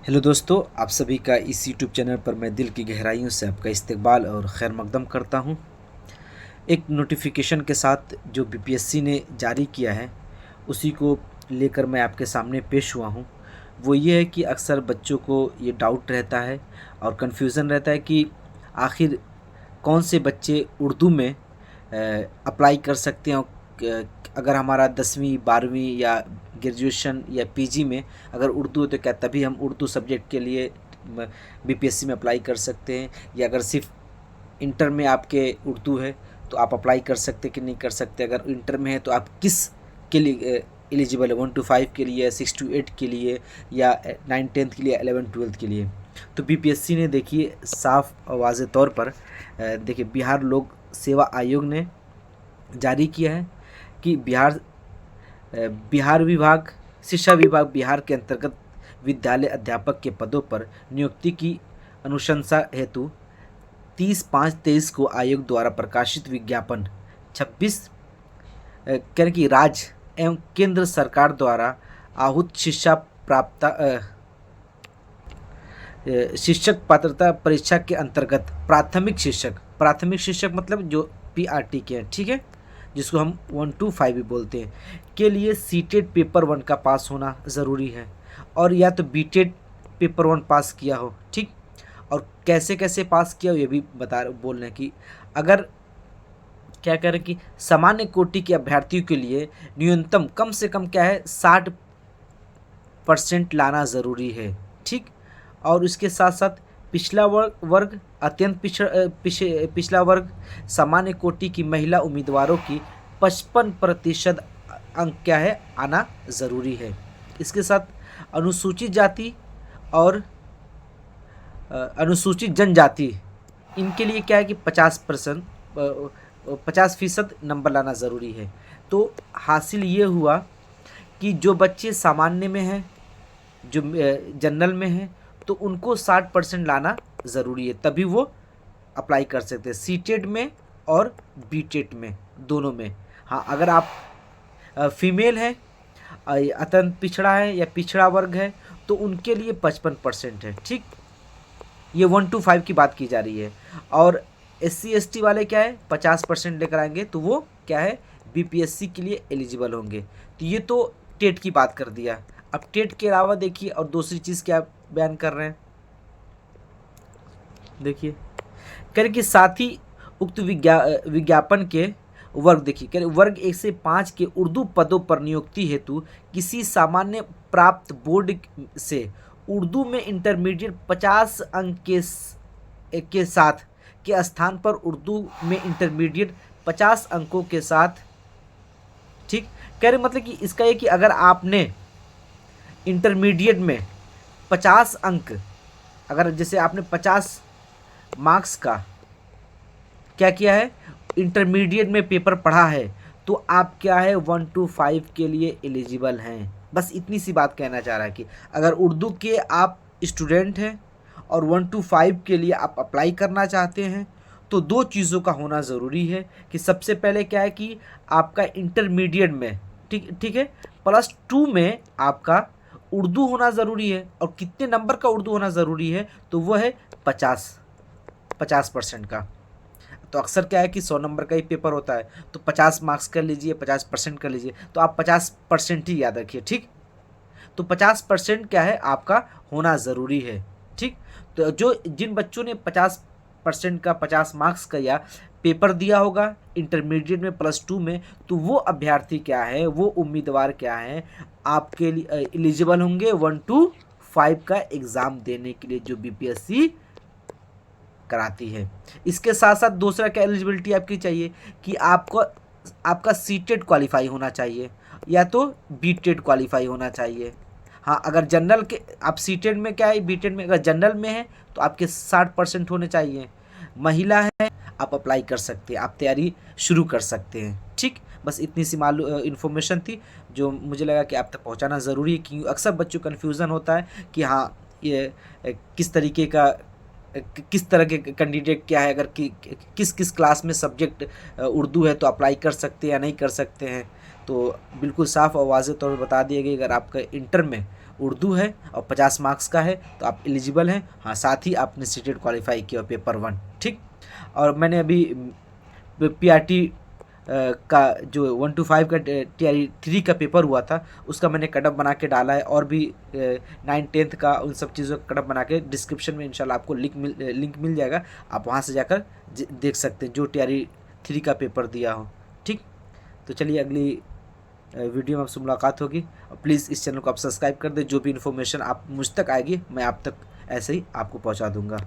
Hello दोस्तों, आप सभी का इस यूट्यूब चैनल पर मैं दिल की गहराइयों से आपका इस्तकबाल और खैर मकदम करता हूं। एक नोटिफिकेशन के साथ जो बीपीएससी ने जारी किया है, उसी को लेकर मैं आपके सामने पेश हुआ हूं। वो ये है कि अक्सर बच्चों को ये डाउट रहता है और कन्फ्यूज़न रहता है कि आखिर कौन से बच्चे उर्दू में अप्लाई कर सकते हैं। अगर हमारा 10वीं 12वीं या ग्रेजुएशन या पीजी में अगर उर्दू है तो क्या तभी हम उर्दू सब्जेक्ट के लिए बीपीएससी में अप्लाई कर सकते हैं, या अगर सिर्फ इंटर में आपके उर्दू है तो आप अप्लाई कर सकते कि नहीं कर सकते। अगर इंटर में है तो आप किस के लिए एलिजिबल है, 1 to 5 के लिए, 6 to 8 के लिए, या 9 10th के लिए, 11 12th के लिए। तो बीपीएससी ने देखिए साफ वाज़े तौर पर देखिए बिहार लोक सेवा आयोग ने जारी किया है कि बिहार विभाग, शिक्षा विभाग बिहार के अंतर्गत विद्यालय अध्यापक के पदों पर नियुक्ति की अनुशंसा हेतु 30/5/23 को आयोग द्वारा प्रकाशित विज्ञापन 26 कह कि राज्य एवं केंद्र सरकार द्वारा आहूत शिक्षक पात्रता परीक्षा के अंतर्गत प्राथमिक शिक्षक मतलब जो पीआरटी के हैं, ठीक है, जिसको हम 1 to 5 भी बोलते हैं, के लिए सीटेट पेपर 1 का पास होना ज़रूरी है, और या तो बीटेट पेपर 1 पास किया हो, ठीक। और कैसे कैसे पास किया हो ये भी बोल रहे हैं कि अगर क्या कह रहे हैं कि सामान्य कोटि के अभ्यर्थियों के लिए न्यूनतम कम से कम क्या है 60% लाना ज़रूरी है, ठीक। और उसके साथ साथ पिछला वर्ग अत्यंत पिछला वर्ग सामान्य कोटि की महिला उम्मीदवारों की 55% अंक क्या है आना ज़रूरी है। इसके साथ अनुसूचित जाति और अनुसूचित जनजाति, इनके लिए क्या है कि 50% नंबर लाना ज़रूरी है। तो हासिल ये हुआ कि जो बच्चे सामान्य में हैं, जो जनरल में हैं, तो उनको 60% लाना ज़रूरी है, तभी वो अप्लाई कर सकते हैं सीटेट में और बीटेट में, दोनों में। हाँ, अगर आप फीमेल हैं, अत्यंत पिछड़ा है या पिछड़ा वर्ग है, तो उनके लिए 55% है, ठीक। ये 1 to 5 की बात की जा रही है। और SC ST वाले क्या है 50% लेकर आएंगे तो वो क्या है बीपीएससी के लिए एलिजिबल होंगे। तो ये तो टेट की बात कर दिया। अब टेट के अलावा देखिए और दूसरी चीज़ क्या बयान कर रहे हैं, देखिए कह रहे कि साथ ही उक्त विज्ञापन के वर्ग, देखिए कह रहे वर्ग 1 से 5 के उर्दू पदों पर नियुक्ति हेतु किसी सामान्य प्राप्त बोर्ड से उर्दू में इंटरमीडिएट 50 अंक के साथ के स्थान पर उर्दू में इंटरमीडिएट 50 अंकों के साथ, ठीक। कह रहे मतलब कि इसका ये कि अगर आपने इंटरमीडिएट में 50 अंक, अगर जैसे आपने 50 मार्क्स का क्या किया है इंटरमीडिएट में पेपर पढ़ा है, तो आप क्या है 1 to 5 के लिए एलिजिबल हैं। बस इतनी सी बात कहना चाह रहा है कि अगर उर्दू के आप स्टूडेंट हैं और 1 to 5 के लिए आप अप्लाई करना चाहते हैं, तो दो चीज़ों का होना ज़रूरी है कि सबसे पहले क्या है कि आपका इंटरमीडिएट में, ठीक है, +2 में आपका उर्दू होना ज़रूरी है। और कितने नंबर का उर्दू होना ज़रूरी है, तो वो है 50% का। तो अक्सर क्या है कि 100 नंबर का ही पेपर होता है, तो 50 मार्क्स कर लीजिए, 50% कर लीजिए, तो आप 50% ही याद रखिए, ठीक। तो 50% क्या है आपका होना ज़रूरी है, ठीक। तो जिन बच्चों ने 50% का 50 मार्क्स का या पेपर दिया होगा इंटरमीडिएट में +2 में, तो वो अभ्यर्थी क्या है, वो उम्मीदवार क्या है, आपके लिए एलिजिबल होंगे 1 to 5 का एग्ज़ाम देने के लिए जो बीपीएससी कराती है। इसके साथ साथ दूसरा क्या एलिजिबिलिटी आपकी चाहिए कि आपका सीटेट क्वालिफाई होना चाहिए या तो बीटेट क्वालिफाई होना चाहिए। हाँ, अगर जनरल के आप सीटेट में क्या है, बीटेट में अगर जनरल में है तो आपके 60% होने चाहिए। महिला है आप अप्लाई कर सकते हैं, आप तैयारी शुरू कर सकते हैं, ठीक। बस इतनी सी इन्फॉर्मेशन थी जो मुझे लगा कि आप तक पहुंचाना ज़रूरी है, क्योंकि अक्सर बच्चों को कन्फ्यूज़न होता है कि हाँ ये किस तरीके का किस तरह के कैंडिडेट क्या है, अगर किस किस क्लास में सब्जेक्ट उर्दू है तो अप्लाई कर सकते हैं या नहीं कर सकते हैं। तो बिल्कुल साफ़ और वाज़ेह तौर पर बता दिया गया, अगर आपका इंटर में उर्दू है और 50 मार्क्स का है, तो आप एलिजिबल हैं। हाँ, साथ ही आपने सीटेट क्वालिफाई किया पेपर 1, ठीक। और मैंने अभी PRT का जो 1 to 5 का TRE 3 का पेपर हुआ था, उसका मैंने कटअप बना के डाला है, और भी 9th-10th का उन सब चीज़ों का कटअप बना के डिस्क्रिप्शन में इंशाल्लाह आपको लिंक मिल जाएगा। आप वहाँ से जाकर देख सकते हैं जो TRE 3 का पेपर दिया हो, ठीक। तो चलिए अगली वीडियो में आपसे मुलाकात होगी। और प्लीज़ इस चैनल को आप सब्सक्राइब कर दें, जो भी इन्फॉर्मेशन आप मुझ तक आएगी मैं आप तक ऐसे ही आपको पहुँचा दूँगा।